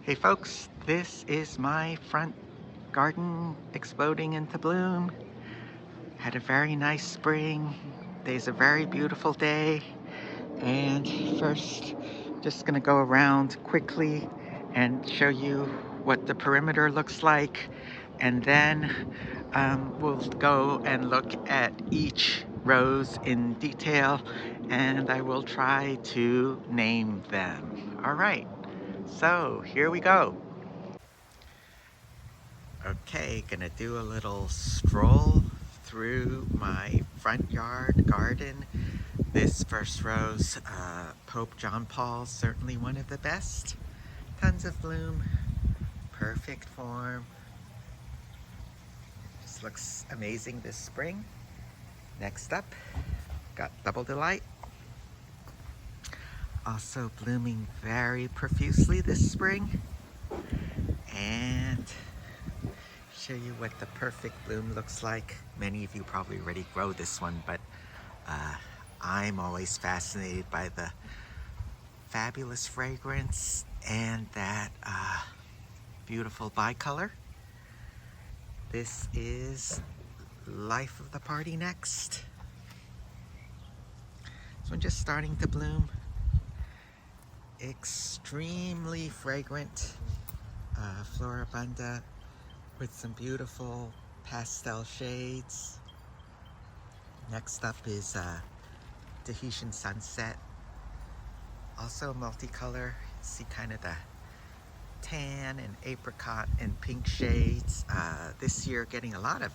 Hey folks, this is my front garden exploding into bloom. Had a very nice spring. Today's a very beautiful day. And first, just gonna go around quickly and show you what the perimeter looks like. And then we'll go and look at each rose in detail, and I will try to name them. All right, so here we go. Okay, gonna do a little stroll through my front yard garden. This first rose, Pope John Paul, certainly one of the best. Tons of bloom, perfect form. Just looks amazing this spring. Next up, got Double Delight. Also blooming very profusely this spring. And show you what the perfect bloom looks like. Many of you probably already grow this one, but I'm always fascinated by the fabulous fragrance and that beautiful bicolor. This is Life of the Party next. This one just starting to bloom. Extremely fragrant Floribunda with some beautiful pastel shades. Next up is Tahitian Sunset. Also multicolor. You see kind of the tan and apricot and pink shades. This year getting a lot of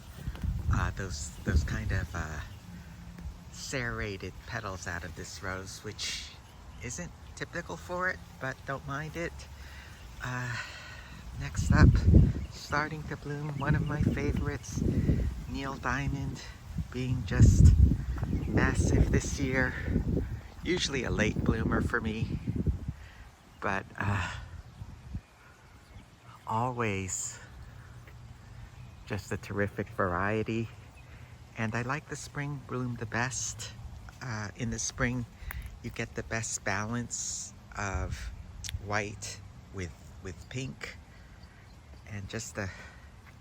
those kind of serrated petals out of this rose, which isn't typical for it, but don't mind it. Next up, starting to bloom, one of my favorites, Neil Diamond, being just massive this year. Usually a late bloomer for me, but always just a terrific variety. And I like the spring bloom the best. In the spring, you get the best balance of white with pink, and just a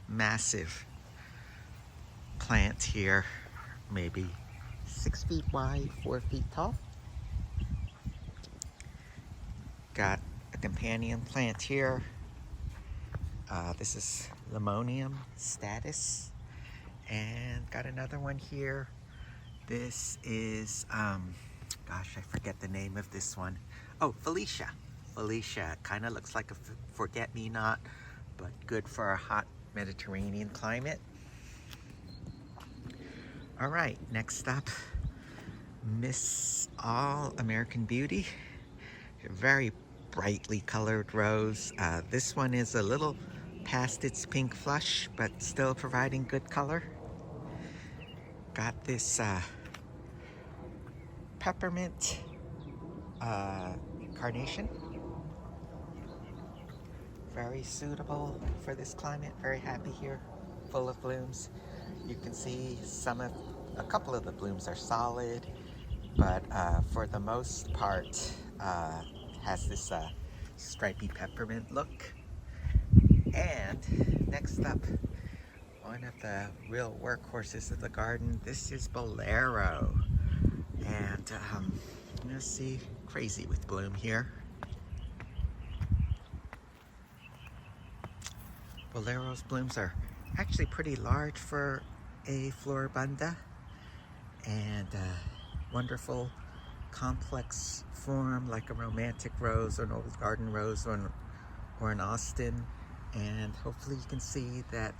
massive plant here, maybe 6 feet wide, 4 feet tall. Got a companion plant here. This is Limonium status, and got another one here. This is gosh, I forget the name of this one. Oh, Felicia. Felicia kind of looks like a forget-me-not, but good for a hot Mediterranean climate. All right, next up, Miss All American Beauty. A very brightly colored rose. This one is a little past its pink flush, but still providing good color. Got this peppermint carnation. Very suitable for this climate, very happy here, full of blooms. You can see a couple of the blooms are solid, but for the most part has this stripy peppermint look. And next up, one of the real workhorses of the garden, this is Bolero. And you know, see, crazy with bloom here. Bolero's blooms are actually pretty large for a Floribunda, and wonderful complex form like a romantic rose or an old garden rose or an Austin. And hopefully you can see that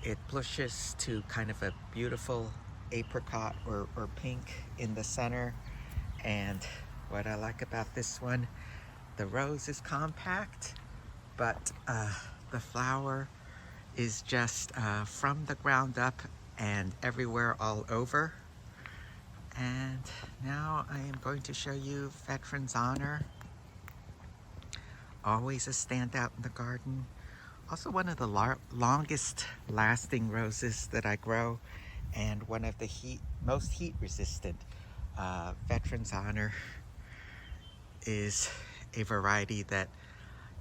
it blushes to kind of a beautiful apricot or pink in the center. And what I like about this one, the rose is compact, but the flower is just from the ground up and everywhere all over. And now I am going to show you Veteran's Honor. Always a standout in the garden. Also one of the longest lasting roses that I grow, and one of the most heat resistant. Veteran's Honor is a variety that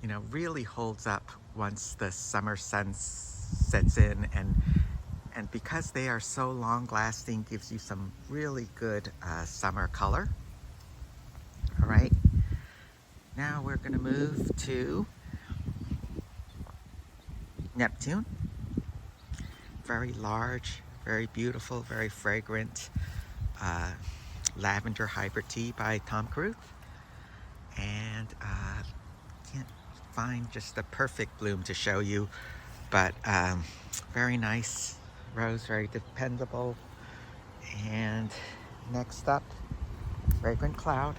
you know, really holds up once the summer sun sets in, and because they are so long lasting, gives you some really good summer color. All right, now we're gonna move to Neptune. Very large, very beautiful, very fragrant lavender hybrid tea by Tom Carruth. And can't find just the perfect bloom to show you, but very nice rose, very dependable. And next up, Fragrant Cloud.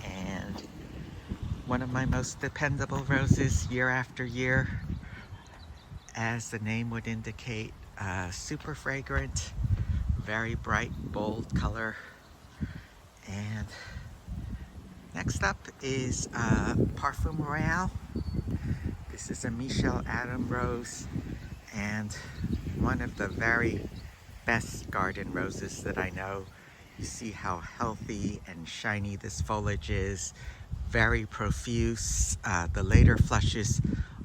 And one of my most dependable roses year after year, as the name would indicate, super fragrant, very bright, bold color. And next up is Parfum Royale. This is a Michel Adam rose, and one of the very best garden roses that I know. You see how healthy and shiny this foliage is, very profuse. The later flushes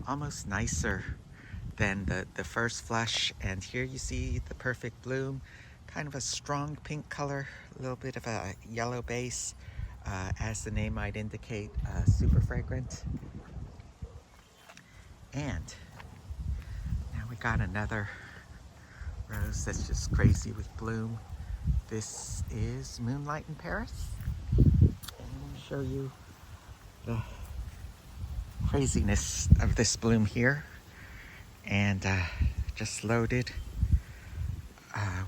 almost nicer than the first flush, and here you see the perfect bloom, kind of a strong pink color, a little bit of a yellow base, as the name might indicate, super fragrant. And now we got another rose that's just crazy with bloom. This is Moonlight in Paris. And I'm going to show you the craziness of this bloom here. And just loaded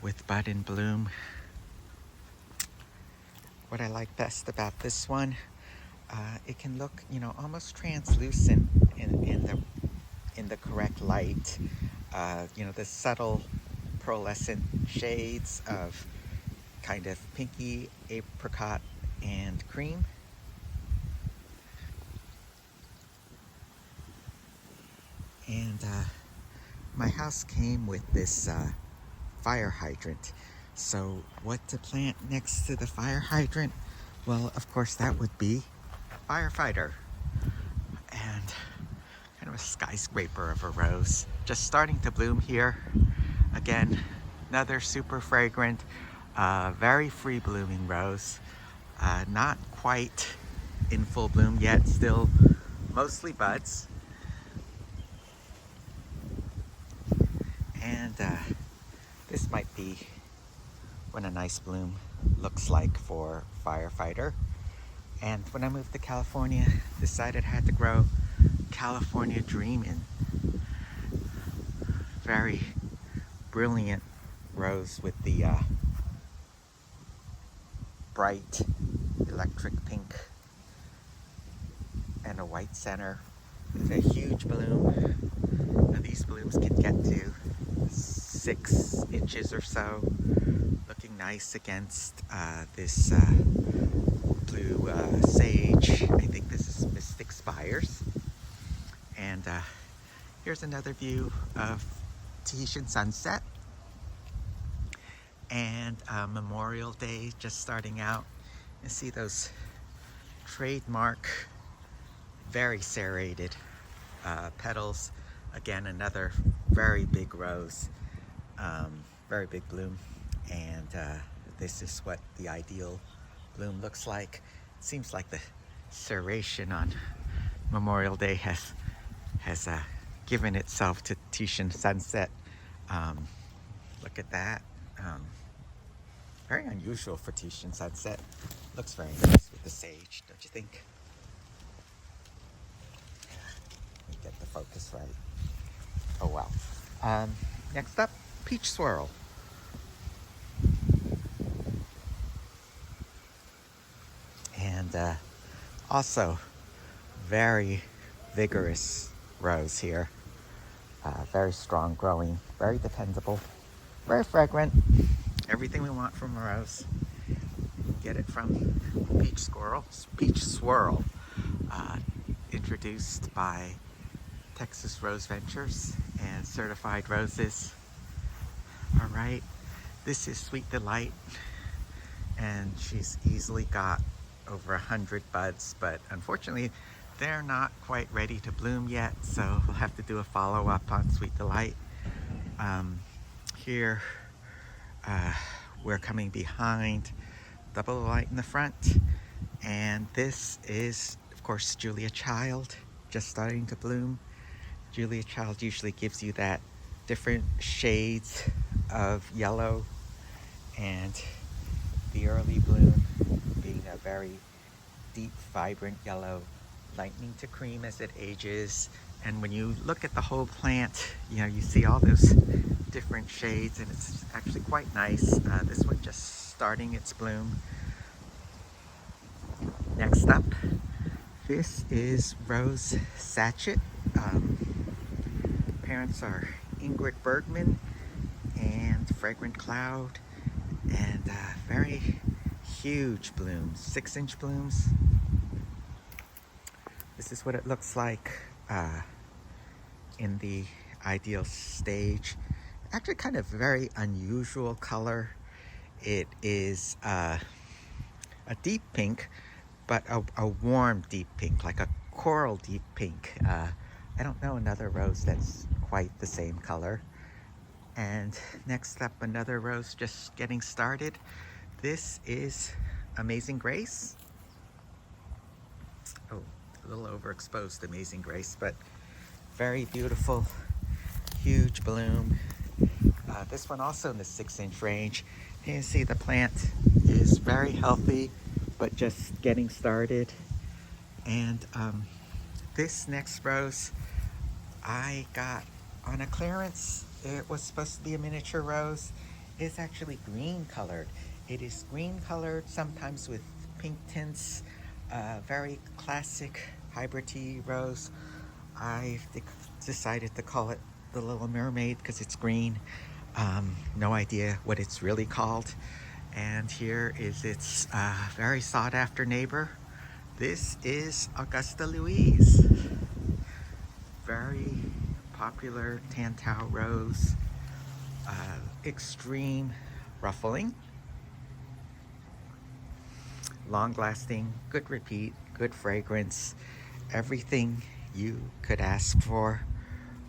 with bud and bloom. What I like best about this one, it can look, you know, almost translucent in the correct light. You know, the subtle pearlescent shades of kind of pinky, apricot, and cream. And my house came with this fire hydrant. So what to plant next to the fire hydrant? Well, of course, that would be Firefighter. And kind of a skyscraper of a rose. Just starting to bloom here. Again, another super fragrant, very free blooming rose. Not quite in full bloom yet, still mostly buds. And this might be what a nice bloom looks like for Firefighter. And when I moved to California, decided I had to grow California Dreamin. Very brilliant rose with the bright electric pink and a white center. It's a huge bloom. Now these blooms can get to 6 inches or so, looking nice against this blue sage. I think this is Mystic Spires. And here's another view of Tahitian sunset and Memorial Day just starting out. You see those trademark, very serrated petals. Again, another very big rose, very big bloom, and this is what the ideal bloom looks like. It seems like the serration on Memorial Day has given itself to Tahitian sunset. Look at that. Very unusual for Tahitian sunset. Looks very nice with the sage, don't you think? Let me get the focus right. Oh wow. Next up, Peach Swirl. And also very vigorous rose here. Very strong growing, very dependable, very fragrant. Everything we want from a rose. Get it from Peach Swirl, introduced by Texas Rose Ventures and Certified Roses. All right, this is Sweet Delight, and she's easily got over 100 buds, but unfortunately they're not quite ready to bloom yet, so we'll have to do a follow-up on Sweet Delight. Here we're coming behind Double Light in the front, and this is of course Julia Child, just starting to bloom. Julia Child usually gives you that different shades of yellow, and the early bloom being a very deep, vibrant yellow, lightening to cream as it ages. And when you look at the whole plant, you know, you see all those different shades, and it's actually quite nice. This one just starting its bloom. Next up, this is Rose Sachet. Parents are Ingrid Bergman and Fragrant Cloud, and very huge blooms, 6-inch blooms. This is what it looks like in the ideal stage. Actually kind of very unusual color. It is a deep pink, but a warm deep pink, like a coral deep pink. I don't know another rose that's quite the same color. And next up, another rose just getting started. This is Amazing Grace. Oh, a little overexposed Amazing Grace, but very beautiful, huge bloom. This one also in the 6-inch range. You can see the plant is very healthy, but just getting started. And this next rose I got on a clearance. It was supposed to be a miniature rose. It's actually green colored. It is green colored, sometimes with pink tints. Very classic hybrid tea rose. I decided to call it the Little Mermaid because it's green. No idea what it's really called. And here is its very sought after neighbor. This is Augusta Louise. Very popular Tantau rose. Extreme ruffling. Long lasting, good repeat, good fragrance. Everything you could ask for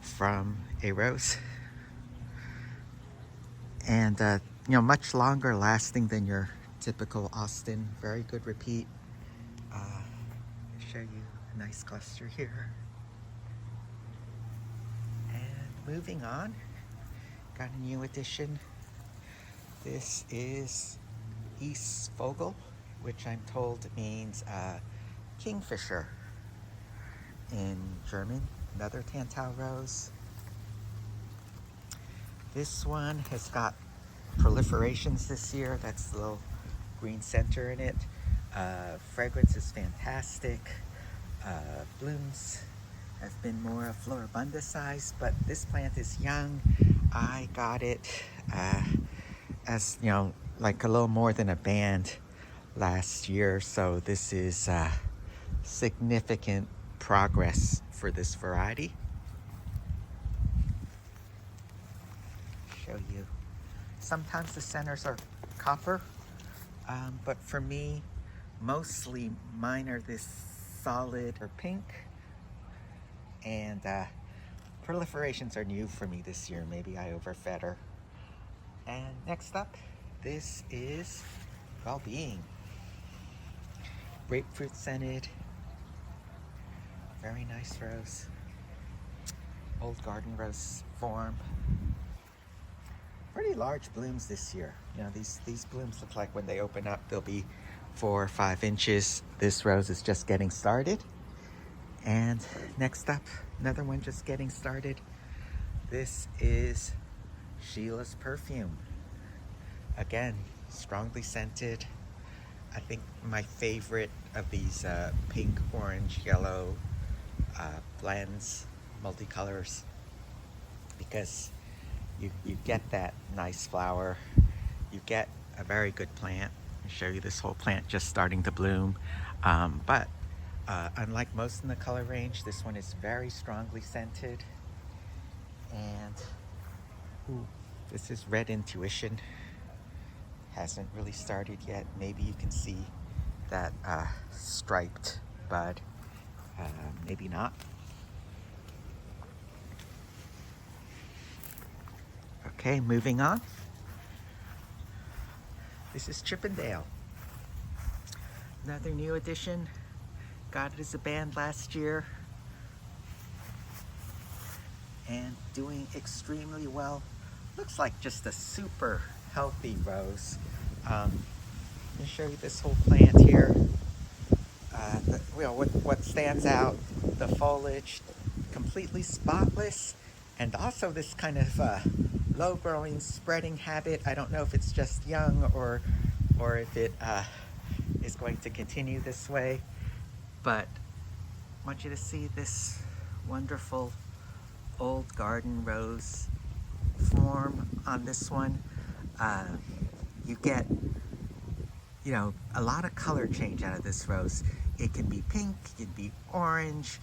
from a rose. And you know, much longer lasting than your typical Austin. Very good repeat. Show you a nice cluster here. And moving on, got a new addition. This is Eisvogel, which I'm told means kingfisher in German. Another Tantau rose. This one has got proliferations this year. That's the little green center in it. Fragrance is fantastic. Blooms have been more floribunda size, but this plant is young. I got it as, you know, like a little more than a band last year, so this is significant progress for this variety. Show you. Sometimes the centers are copper, but for me, mostly mine are this solid or pink, and proliferations are new for me this year. Maybe I overfed her. And next up, this is Wellbeing. Grapefruit scented, very nice rose. Old garden rose form. Pretty large blooms this year. You know, these blooms look like when they open up, they'll be 4 or 5 inches. This rose is just getting started. And next up, another one just getting started. This is Sheilas Perfume. Again, strongly scented. I think my favorite of these pink, orange, yellow blends, multicolors, because you get that nice flower, you get a very good plant. I'll show you this whole plant just starting to bloom. But unlike most in the color range, this one is very strongly scented. And this is Red Intuition. Hasn't really started yet. Maybe you can see that striped bud. Maybe not. Okay, moving on. This is Chippendale. Another new addition. Got it as a band last year. And doing extremely well. Looks like just a super healthy rose. Let me show you this whole plant here. What stands out, the foliage, completely spotless, and also this kind of low-growing, spreading habit. I don't know if it's just young or if it is going to continue this way, but I want you to see this wonderful old garden rose form on this one. You get, you know, a lot of color change out of this rose. It can be pink, it can be orange,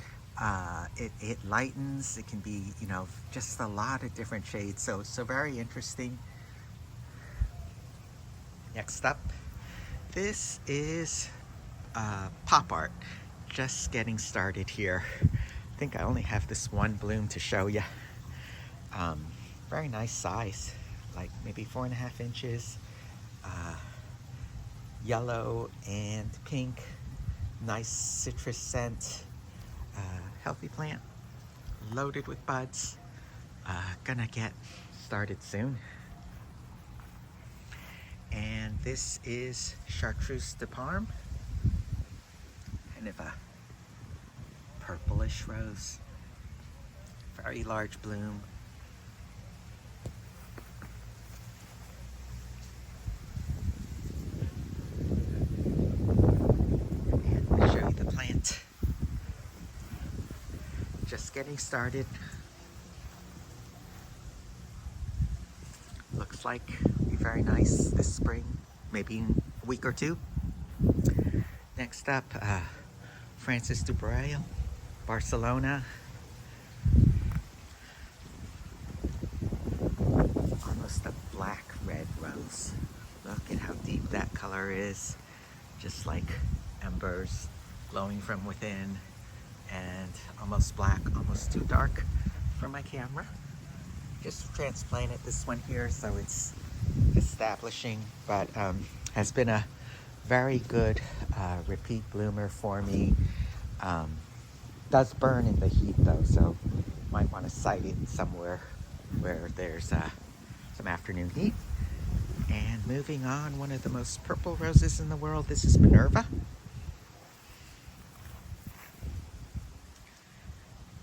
it lightens, it can be, you know, just a lot of different shades. So very interesting. Next up, this is pop art. Just getting started here. I think I only have this one bloom to show you. Very nice size, like maybe 4.5 inches. Yellow and pink, nice citrus scent. Healthy plant, loaded with buds. Gonna get started soon. And this is Chartreuse de Parme, kind of a purplish rose, very large bloom. And let me show you the plant. Just getting started. Looks like it'll be very nice this spring, maybe in a week or two. Next up, Francis Dubreuil, Barcelona. Almost a black red rose. Look at how deep that color is. Just like embers glowing from within, and almost black, almost too dark for my camera. Just transplanted this one here, so it's establishing, but has been a very good repeat bloomer for me. Does burn in the heat though, so might want to site it somewhere where there's some afternoon heat. And moving on, one of the most purple roses in the world. This is Minerva.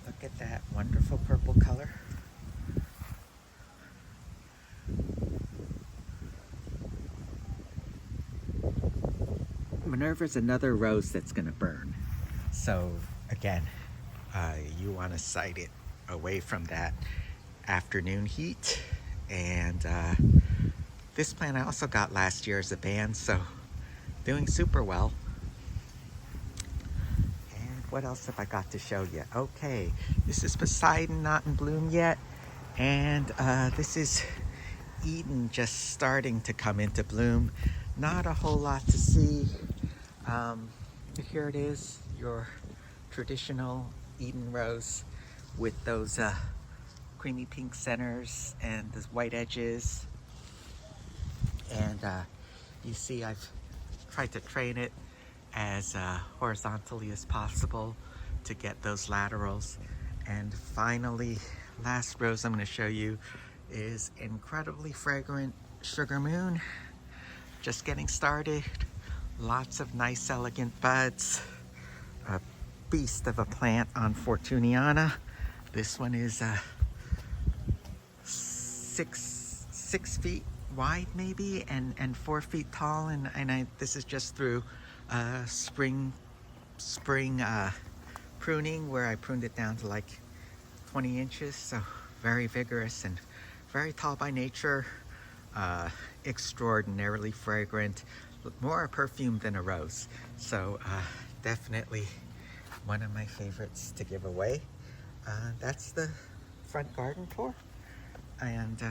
Look at that wonderful purple color. Minerva is another rose that's going to burn. So again, you want to site it away from that afternoon heat. And this plant I also got last year as a band, so doing super well. And what else have I got to show you? Okay, this is Poseidon, not in bloom yet. And this is Eden, just starting to come into bloom. Not a whole lot to see. Here it is, your traditional Eden rose with those creamy pink centers and the white edges. And you see I've tried to train it as horizontally as possible to get those laterals. And finally, last rose I'm going to show you is incredibly fragrant Sugar Moon. Just getting started. Lots of nice, elegant buds. A beast of a plant on Fortuniana. This one is 6 feet wide, maybe, and 4 feet tall. And this is just through spring pruning, where I pruned it down to like 20 inches. So very vigorous and very tall by nature. Extraordinarily fragrant. More a perfume than a rose. So definitely one of my favorites to give away. That's the front garden tour. And